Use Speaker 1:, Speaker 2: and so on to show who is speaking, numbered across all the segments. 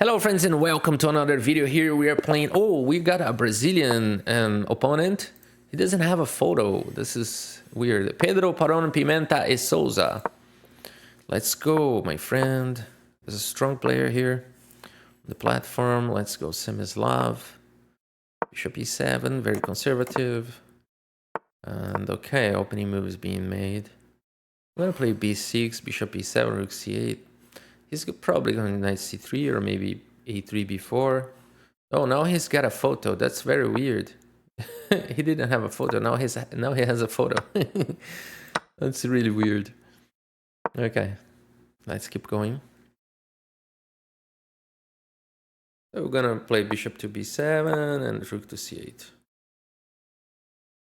Speaker 1: Hello friends and welcome to another video. Here we are playing, we got a Brazilian opponent. He doesn't have a photo. This is weird. Pedro Paron Pimenta e Souza. Let's go, my friend. There's a strong player here on the platform. Let's go Semislav. Bishop e7, very conservative. And okay, opening move is being made. I'm gonna play b6, bishop e7, rook c8. He's probably going to knight c3 or maybe a3 b4. Oh, now he's got a photo. That's very weird. He didn't have a photo. Now he has a photo. That's really weird. Okay, let's keep going. So we're gonna play bishop to b7 and rook to c8.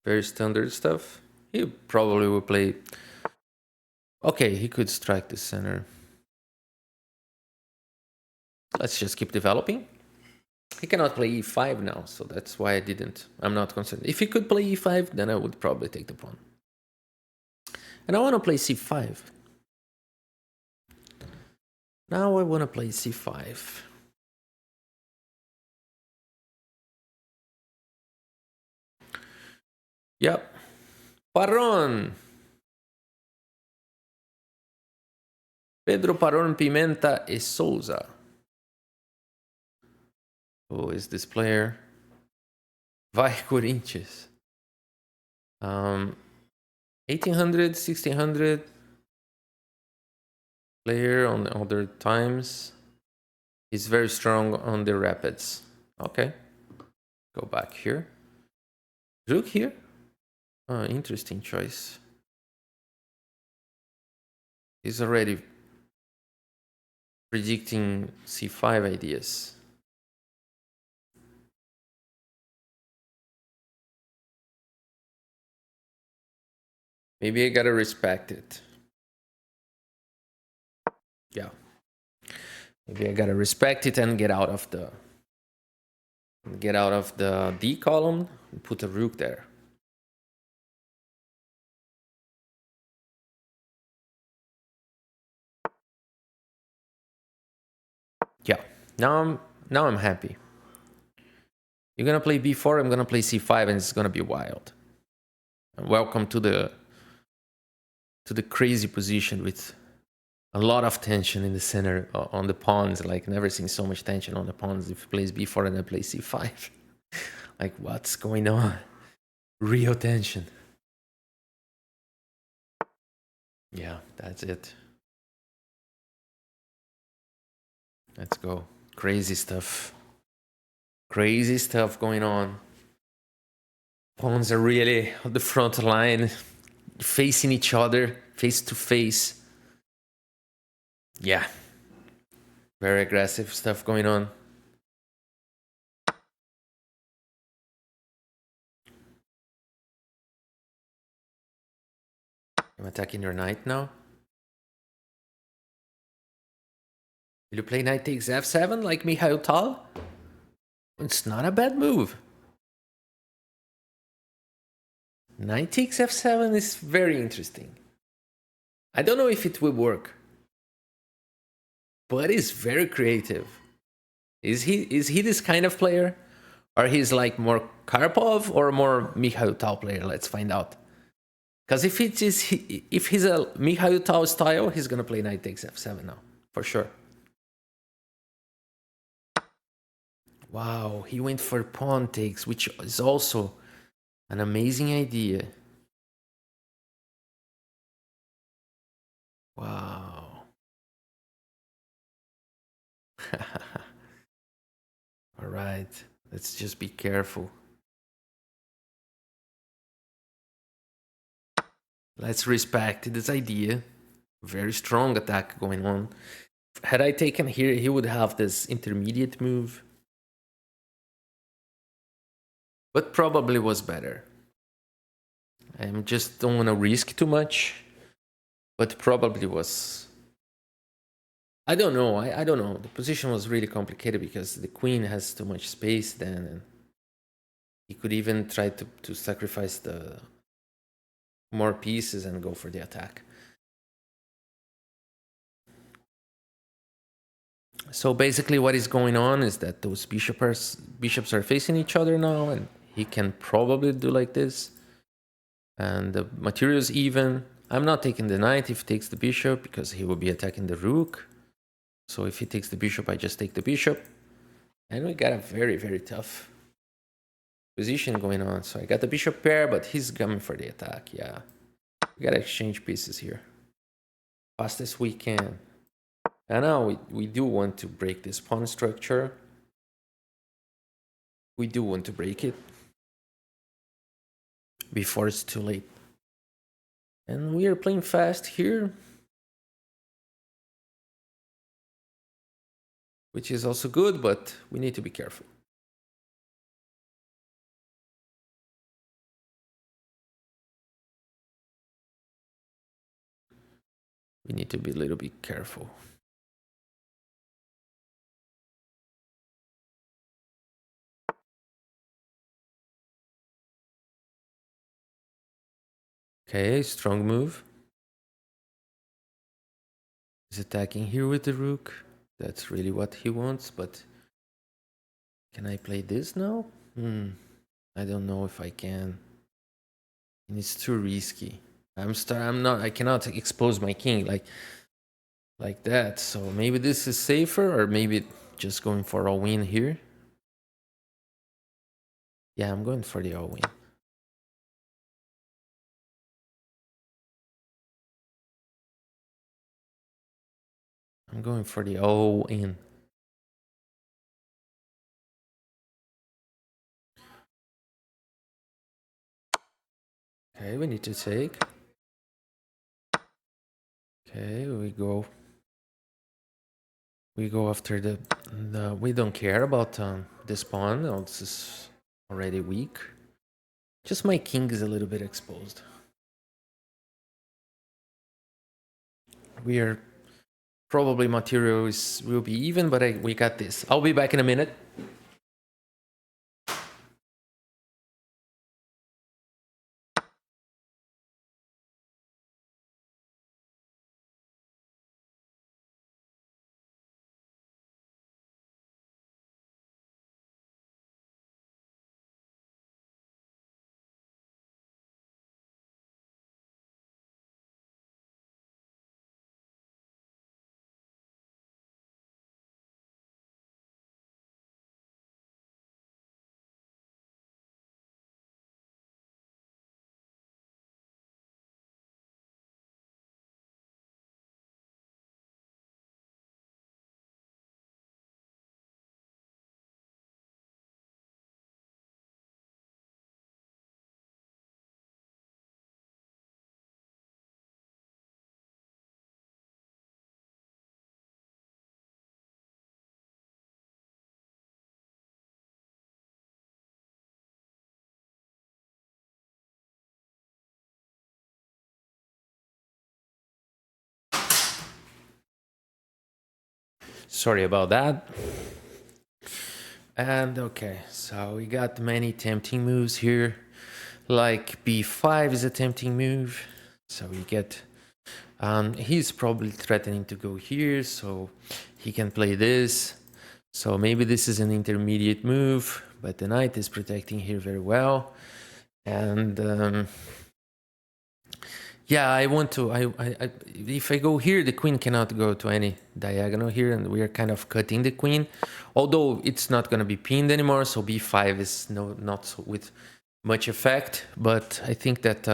Speaker 1: Very standard stuff. He probably will play. Okay, he could strike the center. Let's just keep developing. He cannot play e5 now, so that's why I didn't. I'm not concerned. If he could play e5, then I would probably take the pawn. And I want to play c5. Now I want to play c5. Yep. Paron. Pedro Paron Pimenta e Souza. Who is this player? Vai Corinthians. 1800, 1600 player on other times. He's very strong on the rapids. Okay. Go back here. Rook here. Interesting choice. He's already predicting c5 ideas. Maybe I gotta respect it. Yeah. Maybe I gotta respect it and get out of the D column and put a rook there. Yeah. Now I'm happy. You're gonna play b4, I'm gonna play c5, and it's gonna be wild. And welcome to the crazy position with a lot of tension in the center on the pawns. Like, never seen so much tension on the pawns. If he plays b4 and I play c5. Like, what's going on? Real tension. Yeah, that's it. Let's go. Crazy stuff. Crazy stuff going on. Pawns are really on the front line, facing each other, face to face. Yeah. Very aggressive stuff going on. I'm attacking your knight now. Will you play knight takes f7 like Mikhail Tal? It's not a bad move. Knight takes f7 is very interesting. I don't know if it will work, but it's very creative. Is he this kind of player? Or he's like more Karpov or more Mikhail Tal player? Let's find out. Because if he's a Mikhail Tal style, he's gonna play knight takes f7 now, for sure. Wow, he went for pawn takes, which is also an amazing idea. Wow. All right, let's just be careful. Let's respect this idea. Very strong attack going on. Had I taken here, he would have this intermediate move. But probably was better. I just don't want to risk too much. But probably was. I don't know. I don't know. The position was really complicated because the queen has too much space then. And he could even try to sacrifice the more pieces and go for the attack. So basically what is going on is that those bishops are facing each other now, and he can probably do like this. And the material is even. I'm not taking the knight if he takes the bishop, because he will be attacking the rook. So if he takes the bishop, I just take the bishop. And we got a very, very tough position going on. So I got the bishop pair, but he's coming for the attack. Yeah, we gotta exchange pieces here fast as we can. And now we do want to break this pawn structure. We do want to break it before it's too late. And we are playing fast here, which is also good, but we need to be careful. We need to be a little bit careful. Okay, strong move. He's attacking here with the rook. That's really what he wants, but can I play this now? I don't know if I can. And it's too risky. I cannot expose my king like that. So maybe this is safer, or maybe just going for a win here. Yeah, I'm going for the all win. I'm going for the all in. Okay, we need to take. Okay, we go after the we don't care about this pawn. Oh, this is already weak. Just my king is a little bit exposed. We are probably material will be even, but we got this. I'll be back in a minute. Sorry about that. And okay, so we got many tempting moves here. Like b5 is a tempting move. So we get he's probably threatening to go here, so he can play this. So maybe this is an intermediate move, but the knight is protecting here very well. And yeah, I want to. If I go here, the queen cannot go to any diagonal here, and we are kind of cutting the queen. Although it's not going to be pinned anymore, so b5 is not so with much effect. But I think that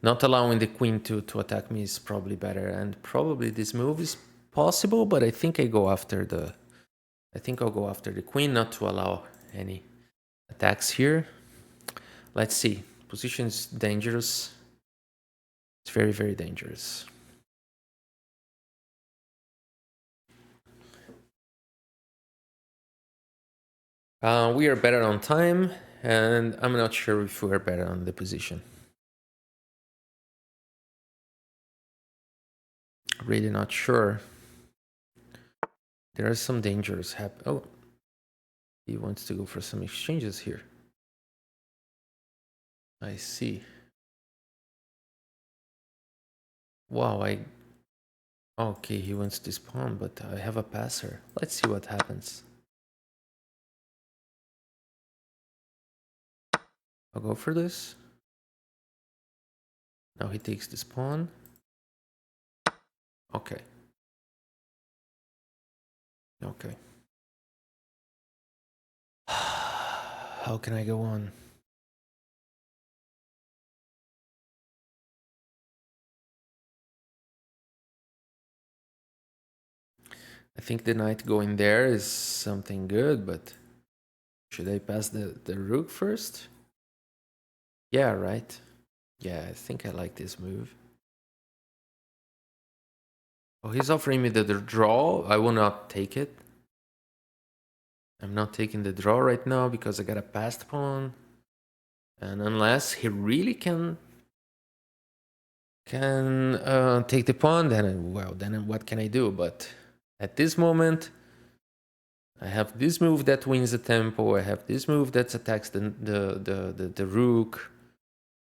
Speaker 1: not allowing the queen to attack me is probably better, and probably this move is possible. But I think I'll go after the queen, not to allow any attacks here. Let's see. Position is dangerous. It's very, very dangerous. We are better on time, and I'm not sure if we are better on the position. Really not sure. There are some dangers happen. Oh, he wants to go for some exchanges here. I see. Wow, Okay, he wants this pawn, but I have a passer. Let's see what happens. I'll go for this. Now he takes this pawn. Okay. Okay. How can I go on? I think the knight going there is something good, but should I pass the rook first? Yeah, right. Yeah, I think I like this move. Oh, he's offering me the draw. I will not take it. I'm not taking the draw right now because I got a passed pawn. And unless he really can take the pawn, then well, then what can I do? But at this moment, I have this move that wins the tempo. I have this move that attacks the rook.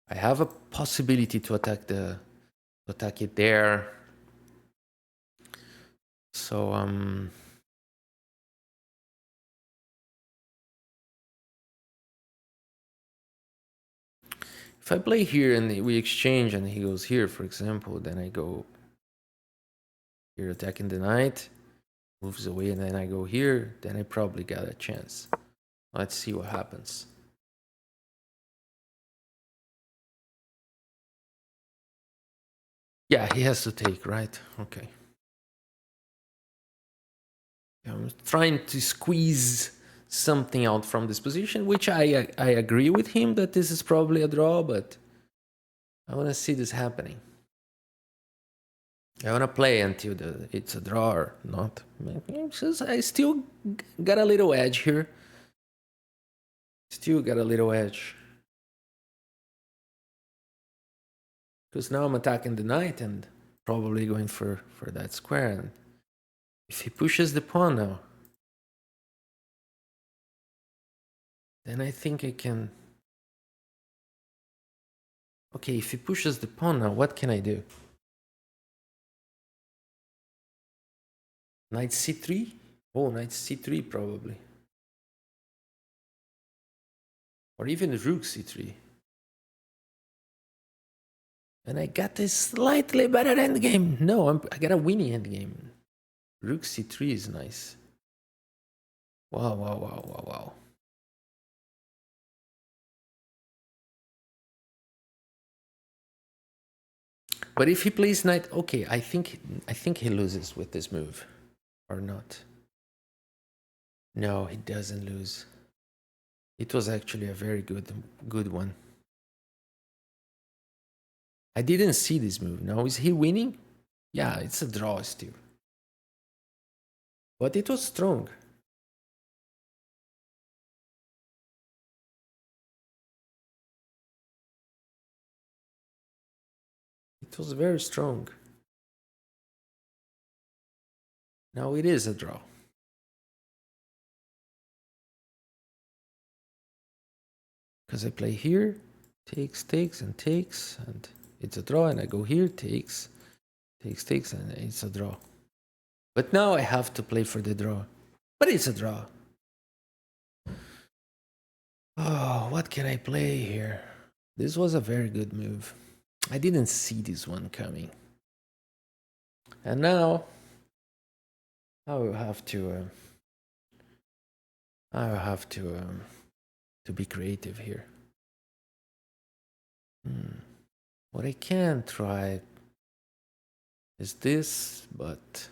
Speaker 1: I have a possibility to attack it there. So if I play here and we exchange and he goes here, for example, then I go here attacking the knight, moves away, and then I go here, then I probably got a chance. Let's see what happens. Yeah, he has to take, right? Okay. I'm trying to squeeze something out from this position, which I agree with him that this is probably a draw, but I want to see this happening. I want to play until it's a draw or not. I still got a little edge here. Still got a little edge. Because now I'm attacking the knight and probably going for that square. And if he pushes the pawn now, then I think I can... Okay, if he pushes the pawn now, what can I do? Knight c3? Oh, knight c3 probably. Or even rook c3. And I got this slightly better endgame. No, I got a winning endgame. Rook c3 is nice. Wow, wow, wow, wow, wow. But if he plays knight, okay, I think he loses with this move, or not. No, he doesn't lose. It was actually a very good one. I didn't see this move. Now, is he winning? Yeah, it's a draw still. But it was strong. It was very strong. Now it is a draw. Because I play here, takes, and takes, and it's a draw, and I go here, takes, and it's a draw. But now I have to play for the draw. But it's a draw. Oh, what can I play here? This was a very good move. I didn't see this one coming. And now I will have to be creative here. What I can try is this, but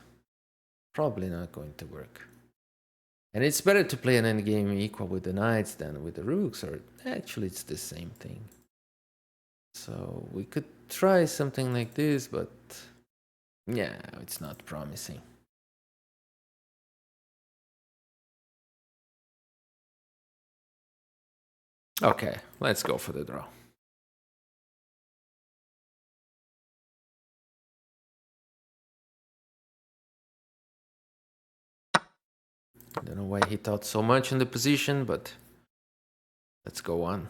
Speaker 1: probably not going to work. And it's better to play an endgame equal with the knights than with the rooks, or actually it's the same thing. So we could try something like this, but yeah, it's not promising. Okay, let's go for the draw. I don't know why he thought so much in the position, but let's go on.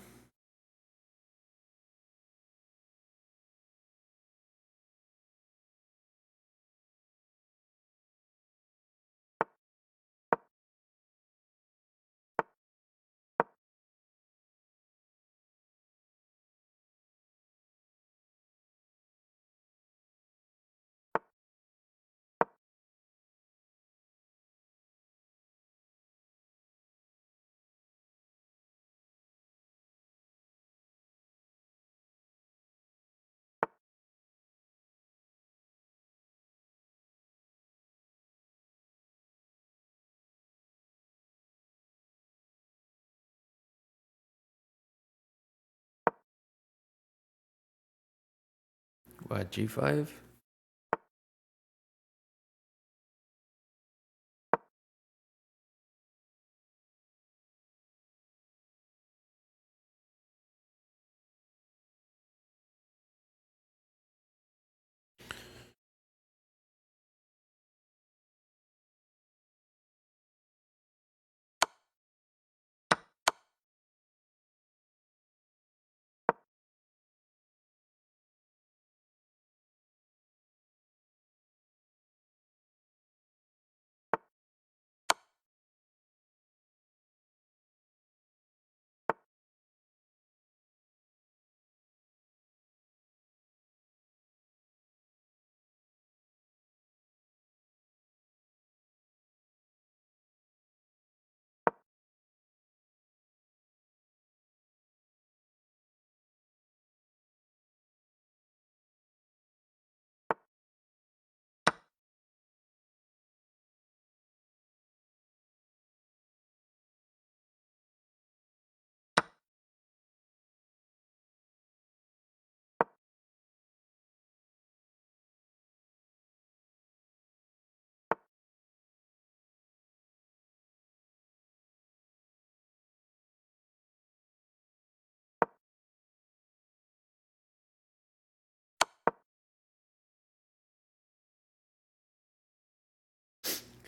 Speaker 1: What, g5?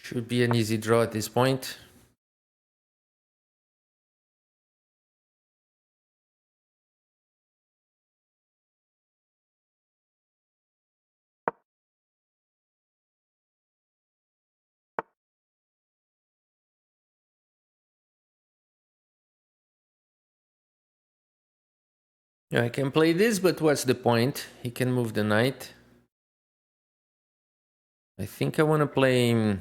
Speaker 1: Should be an easy draw at this point. Yeah, I can play this, but what's the point? He can move the knight. I think I want to play...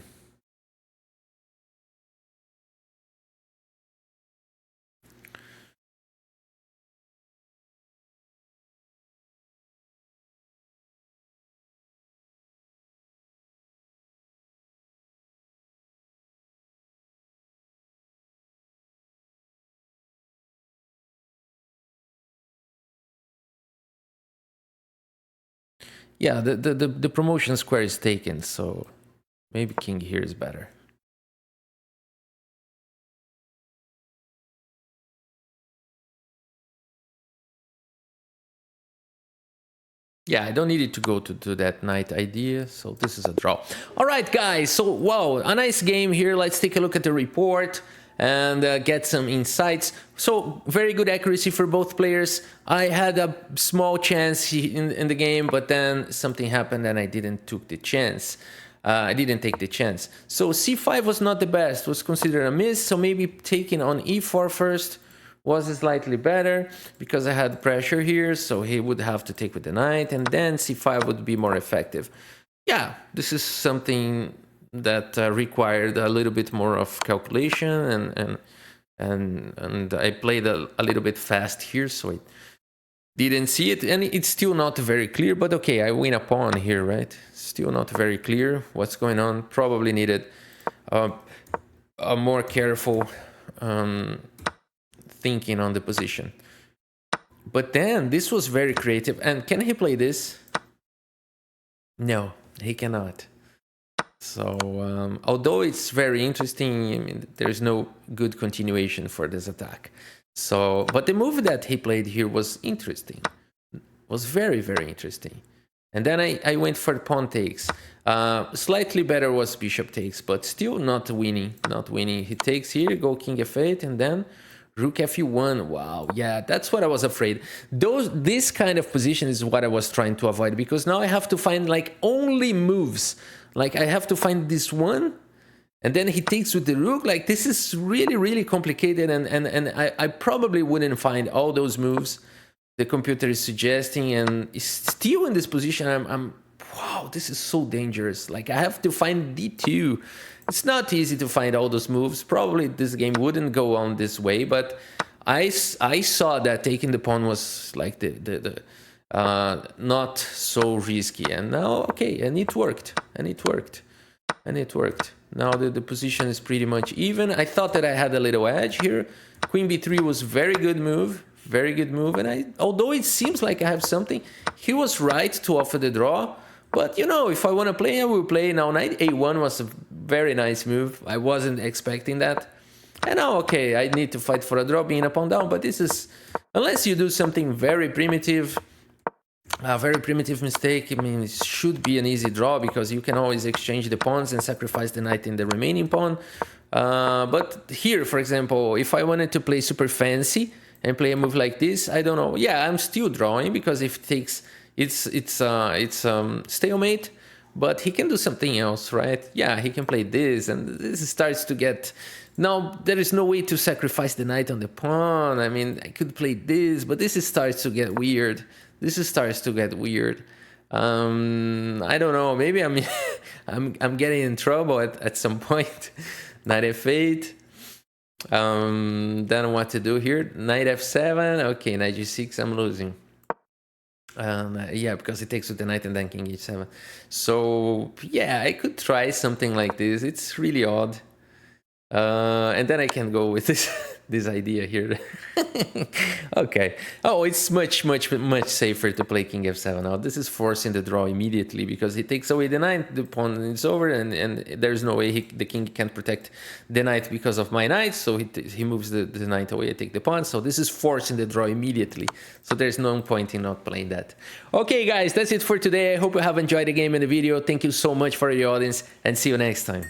Speaker 1: Yeah, the promotion square is taken, so maybe king here is better. Yeah, I don't need it to go to that knight idea, so this is a draw. All right, guys, so wow, a nice game here. Let's take a look at the report and get some insights. So very good accuracy for both players. I had a small chance in the game, but then something happened and I didn't take the chance. So c5 was not the best, was considered a miss, so maybe taking on e4 first was slightly better because I had pressure here, so he would have to take with the knight, and then c5 would be more effective. Yeah, this is something that required a little bit more of calculation, and I played a little bit fast here, so I didn't see it, and it's still not very clear, but okay, I win a pawn here, right? Still not very clear what's going on. Probably needed a more careful thinking on the position. But then this was very creative. And can he play this? No, he cannot. So although it's very interesting, I mean, there's no good continuation for this attack. So, but the move that he played here was interesting. Was very, very interesting. And then I went for pawn takes. Slightly better was bishop takes, but still not winning. Not winning. He takes here, go king f8, and then rook f1. Wow, yeah, that's what I was afraid. This kind of position is what I was trying to avoid, because now I have to find like only moves. Like I have to find this one, and then he takes with the rook. Like this is really, really complicated, and I probably wouldn't find all those moves the computer is suggesting, and still in this position I'm wow, this is so dangerous. Like I have to find d2. It's not easy to find all those moves. Probably this game wouldn't go on this way, but I saw that taking the pawn was like the not so risky, and now okay, and it worked. Now the position is pretty much even. I thought that I had a little edge here. Queen b3 was very good move. Very good move. And although it seems like I have something, he was right to offer the draw. But, you know, if I want to play, I will play. Now, knight a1 was a very nice move. I wasn't expecting that. And now, okay, I need to fight for a draw, being a pawn down. But this is, unless you do something very primitive, a very primitive mistake, I mean, it should be an easy draw because you can always exchange the pawns and sacrifice the knight in the remaining pawn. But here, for example, if I wanted to play super fancy and play a move like this, I don't know. Yeah, I'm still drawing because if it takes, it's stalemate. But he can do something else, right? Yeah, he can play this, and this starts to get... Now, there is no way to sacrifice the knight on the pawn. I mean, I could play this, but this starts to get weird. This starts to get weird. I don't know. Maybe I'm I'm getting in trouble at some point. Knight f8. Then what to do here? Knight f7. Okay, knight g6. I'm losing. Yeah, because it takes with the knight and then king h7. So yeah, I could try something like this. It's really odd. And then I can go with this idea here. Okay. Oh, it's much safer to play king f7 now. This is forcing the draw immediately because he takes away the knight, the pawn is over, and there's no way the king can protect the knight because of my knight. So he moves the knight away, I take the pawn. So this is forcing the draw immediately. So there's no point in not playing that. Okay, guys, that's it for today. I hope you have enjoyed the game and the video. Thank you so much for your audience, and see you next time.